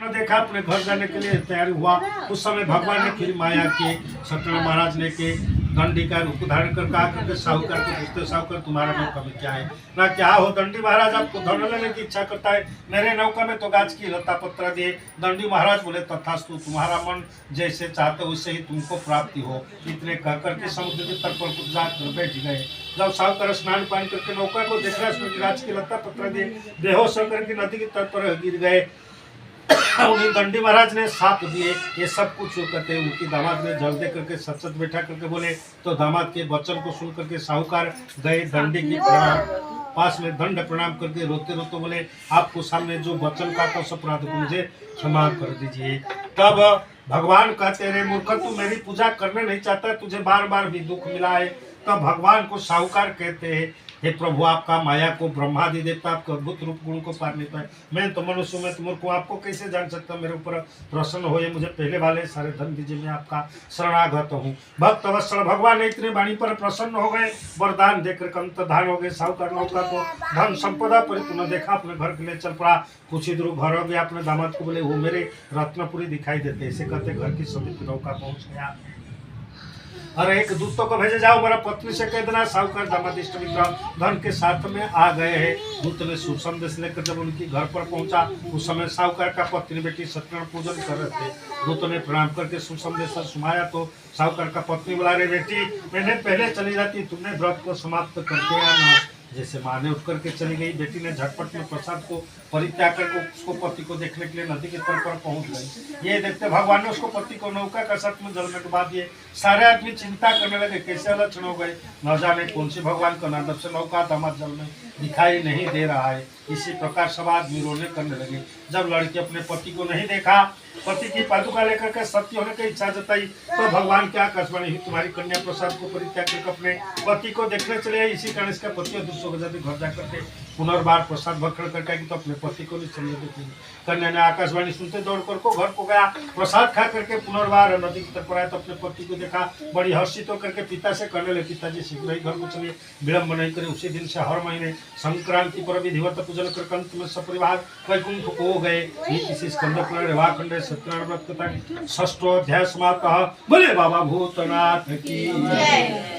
न देखा, अपने घर जाने के लिए तैयार हुआ। उस समय भगवान ने फिर माया के सत्यनारायण महाराज ने के दंडी का रूप धारण कर कहा करके साहूकार को पूछते, साहूकार तुम्हारा नौका में क्या है ना क्या हो? दंडी महाराज आपको धन लेने की इच्छा करता है, मेरे नौका में तो गाछ की लता पत्रा दिए। दंडी महाराज बोले तथास्तु, तुम्हारा मन जैसे चाहते वैसे ही तुमको प्राप्ति हो। इतने कह करके समुद्र के तट पर कुछ जाकर बैठ गए। जब साहूकार स्नान पान करके नौका को देख रहा है, गाछ की लता पत्रा दिए, बेहोश होकर के नदी के तट पर गिर गए। उन्हें दंडी महाराज ने साप दिए। ये सब कुछ करते उनकी दामाद ने जल दे करके सच बैठा करके बोले, तो दामाद के वचन को सुन करके साहूकार गए दंडी की पास में दंड प्रणाम करके रोते रोते बोले, आपको सामने जो वचन का तो सब अपराध को मुझे क्षमा कर दीजिए। तब भगवान कहते, रे मूर्ख, तू मेरी पूजा करना नहीं चाहता, तुझे बार बार भी दुख मिला है। तब भगवान को साहूकार कहते हैं, हे प्रभु, आपका माया को ब्रह्मादि देवता आपके अद्भुत रूप गुण को पार नहीं पाए। मैं तो मनुष्य में तुम को आपको कैसे जान सकता, मेरे ऊपर प्रसन्न हो, मुझे पहले वाले सारे धन दीजिए, मैं आपका शरणागत हूँ। भक्त वत्सल भगवान ने इतने वाणी पर प्रसन्न हो गए, वरदान देकर अंतर्धान हो गए। साहूकार नौका को धन संपदा परिपूर्ण देखा, अपने घर के लिए चल पड़ा। कुछ ही दूर घर हो गया, अपने दामाद को बोले, वो मेरे रत्नपुरी दिखाई देते। ऐसे कहते घर की समिति नौका पहुंच गया। अरे एक दूतों को भेजे, जाओ मेरा पत्नी से कह देना साहूकार दामाद इष्ट मित्र धन के साथ में आ गए हैं। दूत ने शुभ संदेश लेकर जब उनकी घर पर पहुंचा, उस समय साहूकार का पत्नी बेटी सत्यनारायण पूजन कर रहे थे। दूतों ने प्रणाम करके शुभ संदेश सुनाया तो साहूकार का पत्नी बोला, रे बेटी, मैंने पहले चली जाती, तुमने व्रत को समाप्त करके आना। जैसे माँ ने उठ करके चली गई, बेटी ने झटपट में प्रसाद को परित्याग करके उसको पति को देखने के लिए नदी के तट पर पहुंच गई। ये देखते भगवान ने उसको पति को नौका का सट में जल में डुबा दिए। सारे आदमी चिंता करने लगे, कैसे लक्षण हो गए, न जाने कौन से भगवान का नाम से नौका दामाद जल में दिखाई नहीं दे रहा है। इसी प्रकार सब आदमी रोने करने लगे। जब लड़की अपने पति को नहीं देखा, पति की पादुका लेकर के सत्य होने की इच्छा जताई, तो भगवान क्या आकाशवाणी हुई, तुम्हारी कन्या प्रसाद को परित्याग करके अपने पति को देखने चले। इसी कारण इसका पति दूसरों घर जाकर के पुनर्बार प्रसाद भक्षण करके तो अपने पति को नहीं चले देखेंगे। कन्या ने आकाशवाणी सुनते दौड़ कर को घर को गया, प्रसाद खा करके पुनर्बार नदी की तरफ आया तो अपने पति को देखा। बड़ी हर्षित होकर के पिता से कहने लगे, पिताजी शीघ्र ही घर को चलिए, विलम्ब नहीं करे। उसी दिन से हर महीने संक्रांति पर विधिवत पूजन कर अंत में सपरिवार वैकुंठ को गए। इसी स्कंद पुराण रेवाखंड सत्यनारायण व्रत कथा 6वां अध्याय समाप्त। बोले बाबा भूतनाथ की।